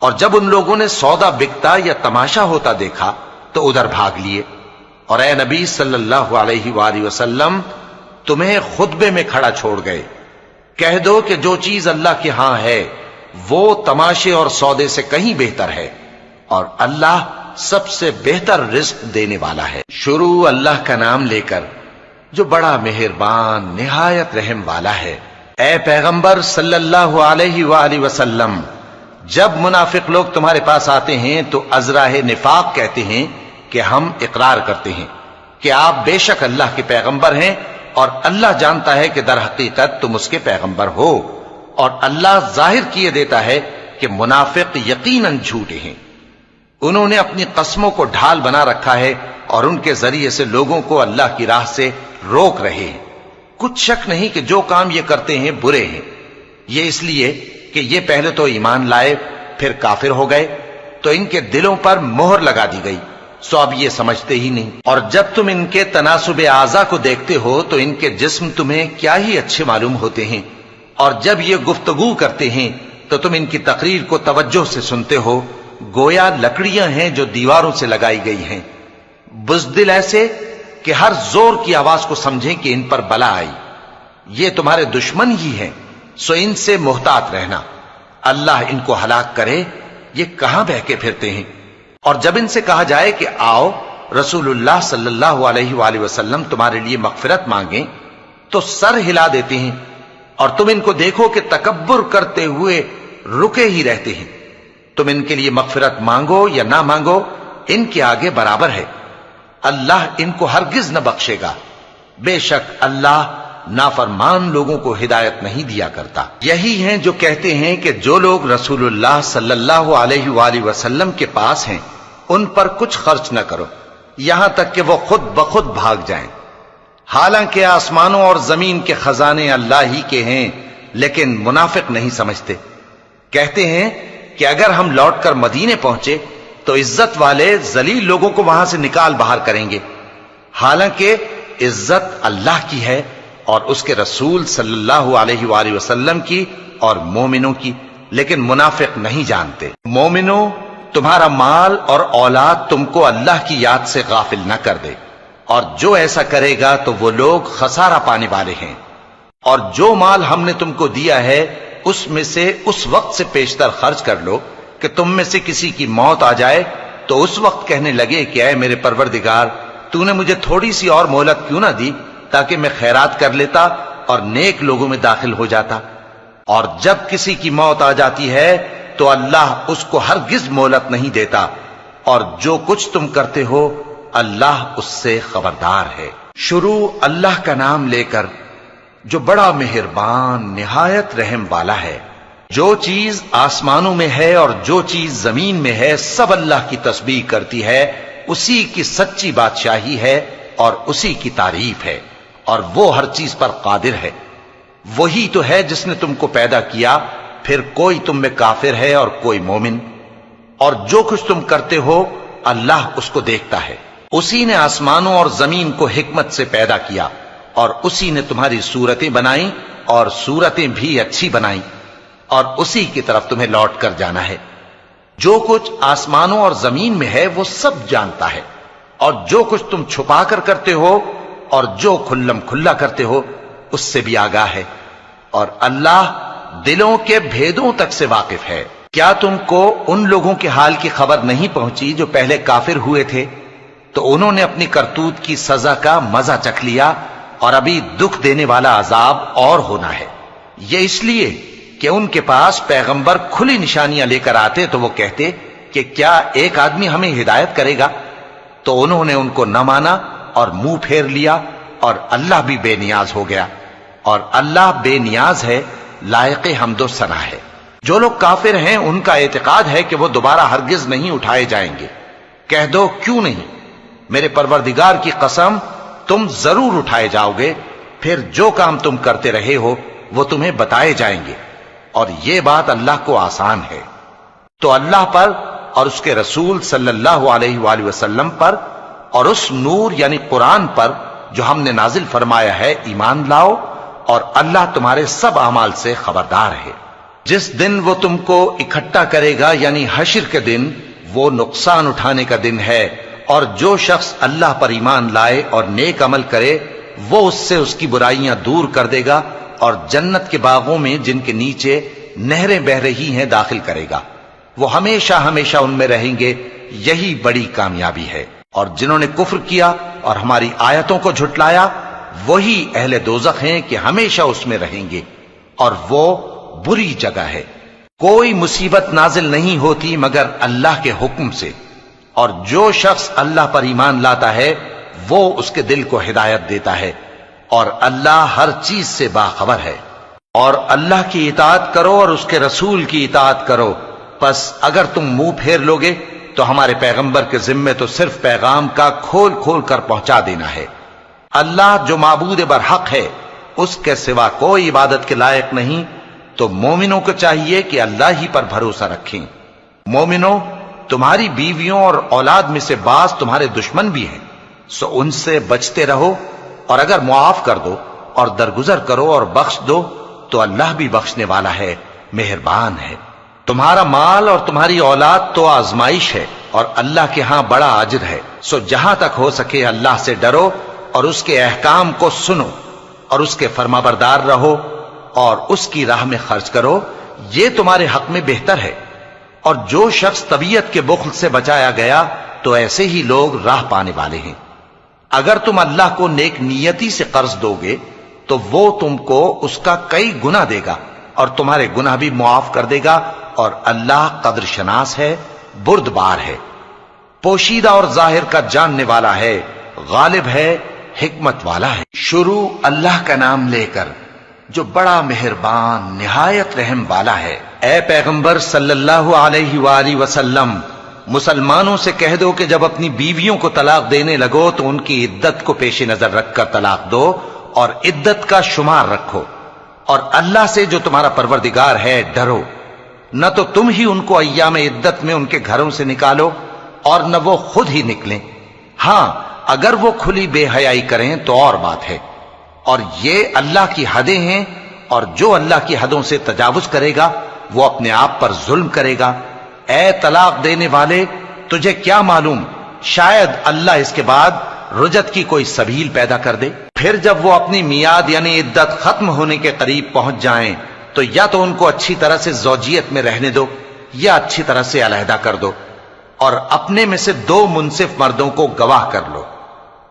اور جب ان لوگوں نے سودا بکتا یا تماشا ہوتا دیکھا تو ادھر بھاگ لیے، اور اے نبی صلی اللہ علیہ وآلہ وسلم تمہیں خطبے میں کھڑا چھوڑ گئے۔ کہہ دو کہ جو چیز اللہ کے ہاں ہے وہ تماشے اور سودے سے کہیں بہتر ہے، اور اللہ سب سے بہتر رزق دینے والا ہے۔ شروع اللہ کا نام لے کر جو بڑا مہربان نہایت رحم والا ہے۔ اے پیغمبر صلی اللہ علیہ وآلہ وسلم، جب منافق لوگ تمہارے پاس آتے ہیں تو ازراہ نفاق کہتے ہیں کہ ہم اقرار کرتے ہیں کہ آپ بے شک اللہ کے پیغمبر ہیں، اور اللہ جانتا ہے کہ در حقیقت تم اس کے پیغمبر ہو، اور اللہ ظاہر کیے دیتا ہے کہ منافق یقیناً جھوٹے ہیں۔ انہوں نے اپنی قسموں کو ڈھال بنا رکھا ہے اور ان کے ذریعے سے لوگوں کو اللہ کی راہ سے روک رہے ہیں۔ کچھ شک نہیں کہ جو کام یہ کرتے ہیں برے ہیں، یہ اس لیے کہ یہ پہلے تو ایمان لائے پھر کافر ہو گئے تو ان کے دلوں پر مہر لگا دی گئی، سو اب یہ سمجھتے ہی نہیں۔ اور جب تم ان کے تناسب اعضاء کو دیکھتے ہو تو ان کے جسم تمہیں کیا ہی اچھے معلوم ہوتے ہیں، اور جب یہ گفتگو کرتے ہیں تو تم ان کی تقریر کو توجہ سے سنتے ہو، گویا لکڑیاں ہیں جو دیواروں سے لگائی گئی ہیں، بزدل ایسے کہ ہر زور کی آواز کو سمجھیں کہ ان پر بلا آئی۔ یہ تمہارے دشمن ہی ہیں، سو ان سے محتاط رہنا، اللہ ان کو ہلاک کرے، یہ کہاں بہکے پھرتے ہیں۔ اور جب ان سے کہا جائے کہ آؤ رسول اللہ صلی اللہ علیہ وآلہ وسلم تمہارے لیے مغفرت مانگیں تو سر ہلا دیتے ہیں، اور تم ان کو دیکھو کہ تکبر کرتے ہوئے رکے ہی رہتے ہیں۔ تم ان کے لیے مغفرت مانگو یا نہ مانگو ان کے آگے برابر ہے، اللہ ان کو ہرگز نہ بخشے گا، بے شک اللہ نافرمان لوگوں کو ہدایت نہیں دیا کرتا۔ یہی ہیں جو کہتے ہیں کہ جو لوگ رسول اللہ صلی اللہ علیہ وآلہ وسلم کے پاس ہیں ان پر کچھ خرچ نہ کرو یہاں تک کہ وہ خود بخود بھاگ جائیں۔ حالانکہ آسمانوں اور زمین کے خزانے اللہ ہی کے ہیں، لیکن منافق نہیں سمجھتے۔ کہتے ہیں کہ اگر ہم لوٹ کر مدینے پہنچے تو عزت والے ذلیل لوگوں کو وہاں سے نکال باہر کریں گے، حالانکہ عزت اللہ کی ہے اور اس کے رسول صلی اللہ علیہ وآلہ وسلم کی اور مومنوں کی، لیکن منافق نہیں جانتے۔ مومنوں، تمہارا مال اور اولاد تم کو اللہ کی یاد سے غافل نہ کر دے، اور جو ایسا کرے گا تو وہ لوگ خسارہ پانے والے ہیں۔ اور جو مال ہم نے تم کو دیا ہے اس میں سے اس وقت سے پیشتر خرچ کر لو کہ تم میں سے کسی کی موت آ جائے تو اس وقت کہنے لگے کہ اے میرے پروردگار، تو نے مجھے تھوڑی سی اور مہلت کیوں نہ دی تاکہ میں خیرات کر لیتا اور نیک لوگوں میں داخل ہو جاتا۔ اور جب کسی کی موت آ جاتی ہے تو اللہ اس کو ہرگز مہلت نہیں دیتا، اور جو کچھ تم کرتے ہو اللہ اس سے خبردار ہے۔ شروع اللہ کا نام لے کر جو بڑا مہربان نہایت رحم والا ہے۔ جو چیز آسمانوں میں ہے اور جو چیز زمین میں ہے سب اللہ کی تسبیح کرتی ہے، اسی کی سچی بادشاہی ہے اور اسی کی تعریف ہے، اور وہ ہر چیز پر قادر ہے۔ وہی تو ہے جس نے تم کو پیدا کیا، پھر کوئی تم میں کافر ہے اور کوئی مومن، اور جو کچھ تم کرتے ہو اللہ اس کو دیکھتا ہے۔ اسی نے آسمانوں اور زمین کو حکمت سے پیدا کیا، اور اسی نے تمہاری صورتیں بنائیں اور صورتیں بھی اچھی بنائیں، اور اسی کی طرف تمہیں لوٹ کر جانا ہے۔ جو کچھ آسمانوں اور زمین میں ہے وہ سب جانتا ہے، اور جو کچھ تم چھپا کر کرتے ہو اور جو کھلم کھلا کرتے ہو اس سے بھی آگاہ ہے، اور اللہ دلوں کے بھیدوں تک سے واقف ہے۔ کیا تم کو ان لوگوں کے حال کی خبر نہیں پہنچی جو پہلے کافر ہوئے تھے؟ تو انہوں نے اپنی کرتوت کی سزا کا مزہ چکھ لیا، اور ابھی دکھ دینے والا عذاب اور ہونا ہے۔ یہ اس لیے کہ ان کے پاس پیغمبر کھلی نشانیاں لے کر آتے تو وہ کہتے کہ کیا ایک آدمی ہمیں ہدایت کرے گا؟ تو انہوں نے ان کو نہ مانا اور منہ پھیر لیا، اور اللہ بھی بے نیاز ہو گیا، اور اللہ بے نیاز ہے، لائق حمد و ثنا ہے۔ جو لوگ کافر ہیں ان کا اعتقاد ہے کہ وہ دوبارہ ہرگز نہیں اٹھائے جائیں گے۔ کہہ دو کیوں نہیں؟ میرے پروردگار کی قسم تم ضرور اٹھائے جاؤ گے، پھر جو کام تم کرتے رہے ہو وہ تمہیں بتائے جائیں گے، اور یہ بات اللہ کو آسان ہے۔ تو اللہ پر اور اس کے رسول صلی اللہ علیہ وآلہ وسلم پر اور اس نور یعنی قرآن پر جو ہم نے نازل فرمایا ہے ایمان لاؤ، اور اللہ تمہارے سب اعمال سے خبردار ہے۔ جس دن وہ تم کو اکٹھا کرے گا یعنی حشر کے دن، وہ نقصان اٹھانے کا دن ہے، اور جو شخص اللہ پر ایمان لائے اور نیک عمل کرے وہ اس سے اس کی برائیاں دور کر دے گا، اور جنت کے باغوں میں جن کے نیچے نہریں بہ رہی ہیں داخل کرے گا۔ وہ ہمیشہ ہمیشہ ان میں رہیں گے، یہی بڑی کامیابی ہے۔ اور جنہوں نے کفر کیا اور ہماری آیتوں کو جھٹلایا وہی اہل دوزخ ہیں کہ ہمیشہ اس میں رہیں گے، اور وہ بری جگہ ہے۔ کوئی مصیبت نازل نہیں ہوتی مگر اللہ کے حکم سے، اور جو شخص اللہ پر ایمان لاتا ہے وہ اس کے دل کو ہدایت دیتا ہے، اور اللہ ہر چیز سے باخبر ہے۔ اور اللہ کی اطاعت کرو اور اس کے رسول کی اطاعت کرو، پس اگر تم منہ پھیر لوگے تو ہمارے پیغمبر کے ذمے تو صرف پیغام کا کھول کھول کر پہنچا دینا ہے۔ اللہ جو معبود برحق ہے اس کے سوا کوئی عبادت کے لائق نہیں، تو مومنوں کو چاہیے کہ اللہ ہی پر بھروسہ رکھیں۔ مومنوں، تمہاری بیویوں اور اولاد میں سے بعض تمہارے دشمن بھی ہیں، سو ان سے بچتے رہو، اور اگر معاف کر دو اور درگزر کرو اور بخش دو تو اللہ بھی بخشنے والا ہے، مہربان ہے۔ تمہارا مال اور تمہاری اولاد تو آزمائش ہے، اور اللہ کے ہاں بڑا اجر ہے، سو جہاں تک ہو سکے اللہ سے ڈرو اور اس کے احکام کو سنو اور اس کے فرمانبردار رہو اور اس کی راہ میں خرچ کرو، یہ تمہارے حق میں بہتر ہے۔ اور جو شخص طبیعت کے بخل سے بچایا گیا تو ایسے ہی لوگ راہ پانے والے ہیں۔ اگر تم اللہ کو نیک نیتی سے قرض دو گے تو وہ تم کو اس کا کئی گنا دے گا اور تمہارے گناہ بھی معاف کر دے گا، اور اللہ قدر شناس ہے، بردبار ہے، پوشیدہ اور ظاہر کا جاننے والا ہے، غالب ہے، حکمت والا ہے۔ شروع اللہ کا نام لے کر جو بڑا مہربان نہایت رحم والا ہے۔ اے پیغمبر صلی اللہ علیہ وآلہ وسلم، مسلمانوں سے کہہ دو کہ جب اپنی بیویوں کو طلاق دینے لگو تو ان کی عدت کو پیش نظر رکھ کر طلاق دو اور عدت کا شمار رکھو، اور اللہ سے جو تمہارا پروردگار ہے ڈرو، نہ تو تم ہی ان کو ایام عدت میں ان کے گھروں سے نکالو اور نہ وہ خود ہی نکلیں، ہاں اگر وہ کھلی بے حیائی کریں تو اور بات ہے، اور یہ اللہ کی حدیں ہیں، اور جو اللہ کی حدوں سے تجاوز کرے گا وہ اپنے آپ پر ظلم کرے گا۔ اے طلاق دینے والے، تجھے کیا معلوم شاید اللہ اس کے بعد رجعت کی کوئی سبیل پیدا کر دے۔ پھر جب وہ اپنی میعاد یعنی عدت ختم ہونے کے قریب پہنچ جائیں تو یا تو ان کو اچھی طرح سے زوجیت میں رہنے دو یا اچھی طرح سے علیحدہ کر دو، اور اپنے میں سے 2 منصف مردوں کو گواہ کر لو،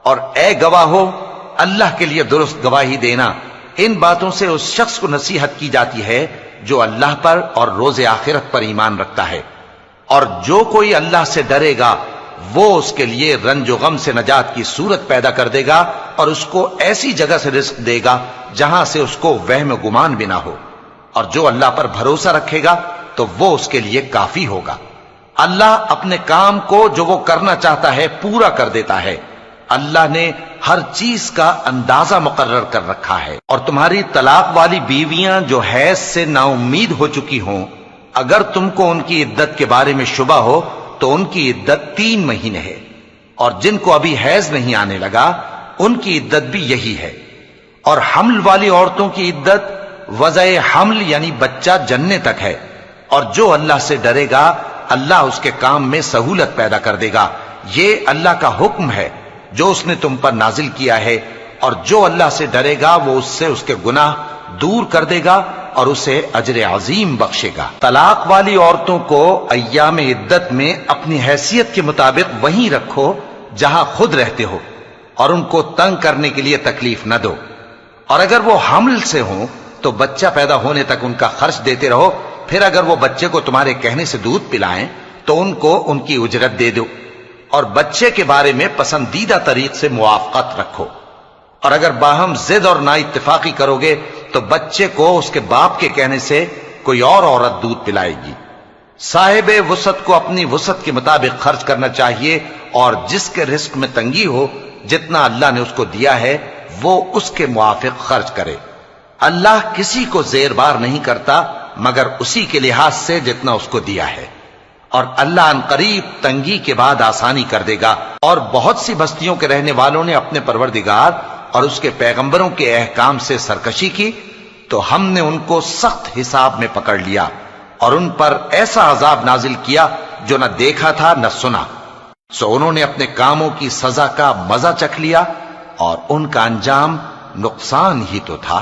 اور اے گواہو اللہ کے لیے درست گواہی دینا۔ ان باتوں سے اس شخص کو نصیحت کی جاتی ہے جو اللہ پر اور روز آخرت پر ایمان رکھتا ہے، اور جو کوئی اللہ سے ڈرے گا وہ اس کے لیے رنج و غم سے نجات کی صورت پیدا کر دے گا، اور اس کو ایسی جگہ سے رزق دے گا جہاں سے اس کو وہم و گمان بھی نہ ہو، اور جو اللہ پر بھروسہ رکھے گا تو وہ اس کے لیے کافی ہوگا۔ اللہ اپنے کام کو جو وہ کرنا چاہتا ہے پورا کر دیتا ہے۔ اللہ نے ہر چیز کا اندازہ مقرر کر رکھا ہے۔ اور تمہاری طلاق والی بیویاں جو حیض سے نا امید ہو چکی ہوں، اگر تم کو ان کی عدت کے بارے میں شبہ ہو تو ان کی عدت 3 مہینے ہے، اور جن کو ابھی حیض نہیں آنے لگا ان کی عدت بھی یہی ہے۔ اور حمل والی عورتوں کی عدت وضع حمل یعنی بچہ جننے تک ہے، اور جو اللہ سے ڈرے گا اللہ اس کے کام میں سہولت پیدا کر دے گا۔ یہ اللہ کا حکم ہے جو اس نے تم پر نازل کیا ہے، اور جو اللہ سے ڈرے گا وہ اس سے اس کے گناہ دور کر دے گا اور اسے اجر عظیم بخشے گا۔ طلاق والی عورتوں کو ایام عدت میں اپنی حیثیت کے مطابق وہیں رکھو جہاں خود رہتے ہو، اور ان کو تنگ کرنے کے لیے تکلیف نہ دو، اور اگر وہ حمل سے ہوں تو بچہ پیدا ہونے تک ان کا خرچ دیتے رہو، پھر اگر وہ بچے کو تمہارے کہنے سے دودھ پلائیں تو ان کو ان کی اجرت دے دو، اور بچے کے بارے میں پسندیدہ طریق سے موافقت رکھو، اور اگر باہم ضد اور نا اتفاقی کرو گے تو بچے کو اس کے باپ کے کہنے سے کوئی اور عورت دودھ پلائے گی۔ صاحب وسعت کو اپنی وسعت کے مطابق خرچ کرنا چاہیے، اور جس کے رزق میں تنگی ہو جتنا اللہ نے اس کو دیا ہے وہ اس کے موافق خرچ کرے۔ اللہ کسی کو زیر بار نہیں کرتا مگر اسی کے لحاظ سے جتنا اس کو دیا ہے، اور اللہ ان قریب تنگی کے بعد آسانی کر دے گا۔ اور بہت سی بستیوں کے رہنے والوں نے اپنے پروردگار اور اس کے پیغمبروں کے احکام سے سرکشی کی تو ہم نے ان کو سخت حساب میں پکڑ لیا، اور ان پر ایسا عذاب نازل کیا جو نہ دیکھا تھا نہ سنا، سو انہوں نے اپنے کاموں کی سزا کا مزہ چکھ لیا، اور ان کا انجام نقصان ہی تو تھا۔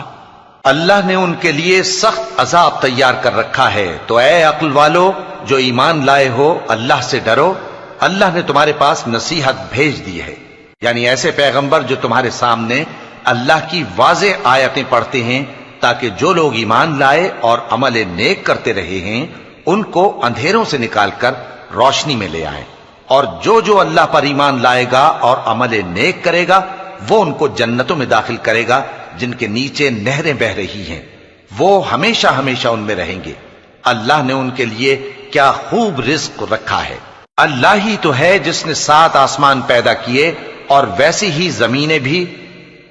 اللہ نے ان کے لیے سخت عذاب تیار کر رکھا ہے، تو اے عقل والو جو ایمان لائے ہو اللہ سے ڈرو۔ اللہ نے تمہارے پاس نصیحت بھیج دی ہے، یعنی ایسے پیغمبر جو تمہارے سامنے اللہ کی واضح آیتیں پڑھتے ہیں تاکہ جو لوگ ایمان لائے اور عمل نیک کرتے رہے ہیں ان کو اندھیروں سے نکال کر روشنی میں لے آئیں، اور جو اللہ پر ایمان لائے گا اور عمل نیک کرے گا وہ ان کو جنتوں میں داخل کرے گا جن کے نیچے نہریں بہ رہی ہیں، وہ ہمیشہ ہمیشہ ان میں رہیں گے۔ اللہ نے ان کے لیے کیا خوب رزق رکھا ہے۔ اللہ ہی تو ہے جس نے 7 آسمان پیدا کیے اور ویسی ہی زمینیں بھی،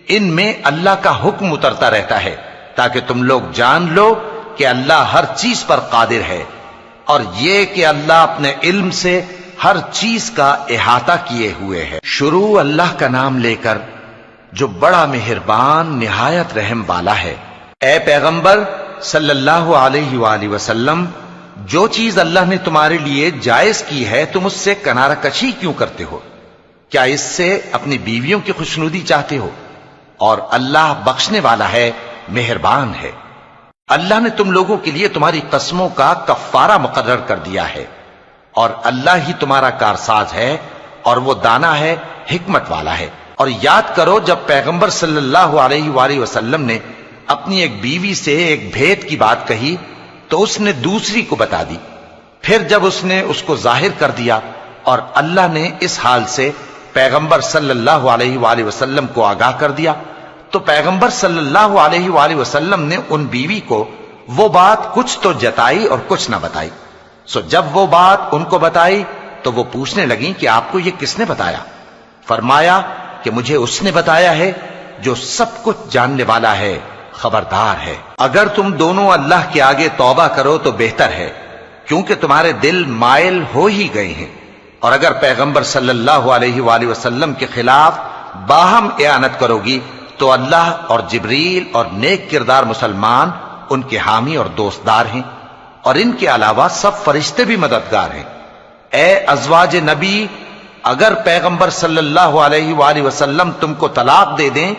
ان میں اللہ کا حکم اترتا رہتا ہے تاکہ تم لوگ جان لو کہ اللہ ہر چیز پر قادر ہے، اور یہ کہ اللہ اپنے علم سے ہر چیز کا احاطہ کیے ہوئے ہے۔ شروع اللہ کا نام لے کر جو بڑا مہربان نہایت رحم والا ہے۔ اے پیغمبر صلی اللہ علیہ وآلہ وسلم، جو چیز اللہ نے تمہارے لیے جائز کی ہے تم اس سے کنارہ کشی کیوں کرتے ہو؟ کیا اس سے اپنی بیویوں کی خوشنودی چاہتے ہو؟ اور اللہ بخشنے والا ہے، مہربان ہے۔ اللہ نے تم لوگوں کے لیے تمہاری قسموں کا کفارہ مقرر کر دیا ہے، اور اللہ ہی تمہارا کارساز ہے، اور وہ دانا ہے، حکمت والا ہے۔ اور یاد کرو جب پیغمبر صلی اللہ علیہ وآلہ وسلم نے اپنی ایک بیوی سے ایک بھید کی بات کہی تو اس نے دوسری کو بتا دی، پھر جب اس نے اس کو ظاہر کر دیا اور اللہ نے اس حال سے پیغمبر صلی اللہ علیہ وآلہ وسلم کو آگاہ کر دیا تو پیغمبر صلی اللہ علیہ وآلہ وسلم نے ان بیوی کو وہ بات کچھ تو جتائی اور کچھ نہ بتائی۔ سو جب وہ بات ان کو بتائی تو وہ پوچھنے لگیں کہ آپ کو یہ کس نے بتایا؟ فرمایا کہ مجھے اس نے بتایا ہے جو سب کچھ جاننے والا ہے، خبردار ہے۔ اگر تم دونوں اللہ کے آگے توبہ کرو تو بہتر ہے، کیونکہ تمہارے دل مائل ہو ہی گئے ہیں، اور اگر پیغمبر صلی اللہ علیہ وآلہ وسلم کے خلاف باہم اعانت کرو گی تو اللہ اور جبریل اور نیک کردار مسلمان ان کے حامی اور دوستدار ہیں، اور ان کے علاوہ سب فرشتے بھی مددگار ہیں۔ اے ازواج نبی، اگر پیغمبر صلی اللہ علیہ وآلہ وسلم تم کو طلاق دے دیں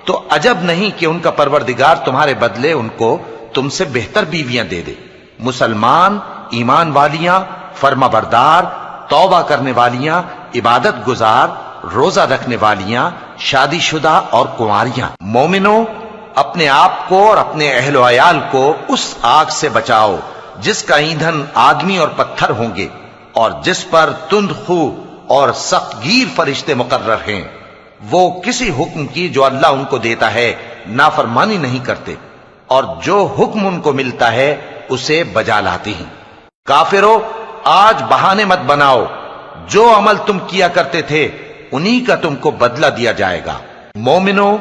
تو عجب نہیں کہ ان کا پروردگار تمہارے بدلے ان کو تم سے بہتر بیویاں دے دے، مسلمان، ایمان والیاں، فرما بردار، توبہ کرنے والیاں، عبادت گزار، روزہ رکھنے والیاں، شادی شدہ اور کنواریاں۔ مومنوں، اپنے آپ کو اور اپنے اہل و عیال کو اس آگ سے بچاؤ جس کا ایندھن آدمی اور پتھر ہوں گے، اور جس پر تند خو اور سخت گیر فرشتے مقرر ہیں۔ وہ کسی حکم کی جو اللہ ان کو دیتا ہے نافرمانی نہیں کرتے، اور جو حکم ان کو ملتا ہے اسے بجا لاتے ہیں۔ کافرو، آج بہانے مت بناؤ، جو عمل تم کیا کرتے تھے انہی کا تم کو بدلہ دیا جائے گا۔ مومنو،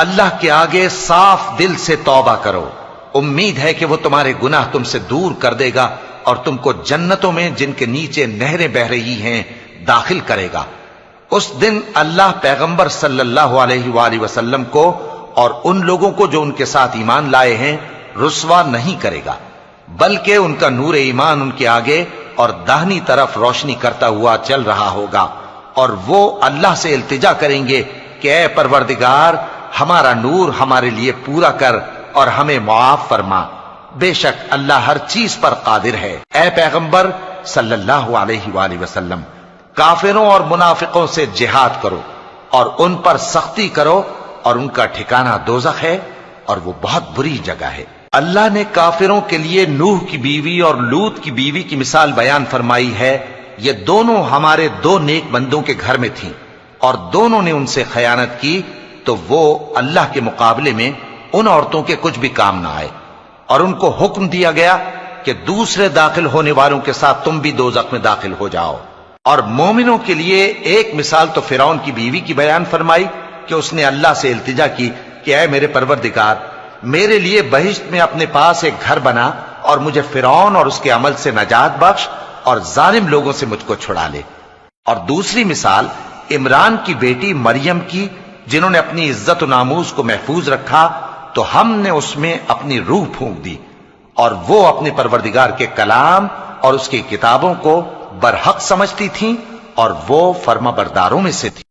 اللہ کے آگے صاف دل سے توبہ کرو، امید ہے کہ وہ تمہارے گناہ تم سے دور کر دے گا اور تم کو جنتوں میں جن کے نیچے نہریں بہ رہی ہیں داخل کرے گا۔ اس دن اللہ پیغمبر صلی اللہ علیہ وآلہ وسلم کو اور ان لوگوں کو جو ان کے ساتھ ایمان لائے ہیں رسوا نہیں کرے گا، بلکہ ان کا نور ایمان ان کے آگے اور داہنی طرف روشنی کرتا ہوا چل رہا ہوگا، اور وہ اللہ سے التجا کریں گے کہ اے پروردگار، ہمارا نور ہمارے لیے پورا کر اور ہمیں معاف فرما، بے شک اللہ ہر چیز پر قادر ہے۔ اے پیغمبر صلی اللہ علیہ وآلہ وسلم، کافروں اور منافقوں سے جہاد کرو اور ان پر سختی کرو، اور ان کا ٹھکانہ دوزخ ہے اور وہ بہت بری جگہ ہے۔ اللہ نے کافروں کے لیے نوح کی بیوی اور لوط کی بیوی کی مثال بیان فرمائی ہے۔ یہ دونوں ہمارے دو نیک بندوں کے گھر میں تھیں، اور دونوں نے ان سے خیانت کی تو وہ اللہ کے مقابلے میں ان عورتوں کے کچھ بھی کام نہ آئے، اور ان کو حکم دیا گیا کہ دوسرے داخل ہونے والوں کے ساتھ تم بھی دوزخ میں داخل ہو جاؤ۔ اور مومنوں کے لیے ایک مثال تو فرعون کی بیوی کی بیان فرمائی کہ اس نے اللہ سے التجا کی کہ اے میرے پروردگار، میرے لیے بہشت میں اپنے پاس ایک گھر بنا اور مجھے فرعون اور اس کے عمل سے نجات بخش اور ظالم لوگوں سے مجھ کو چھڑا لے۔ اور دوسری مثال عمران کی بیٹی مریم کی، جنہوں نے اپنی عزت و ناموس کو محفوظ رکھا تو ہم نے اس میں اپنی روح پھونک دی، اور وہ اپنے پروردگار کے کلام اور اس کی کتابوں کو برحق سمجھتی تھیں، اور وہ فرما برداروں میں سے تھی۔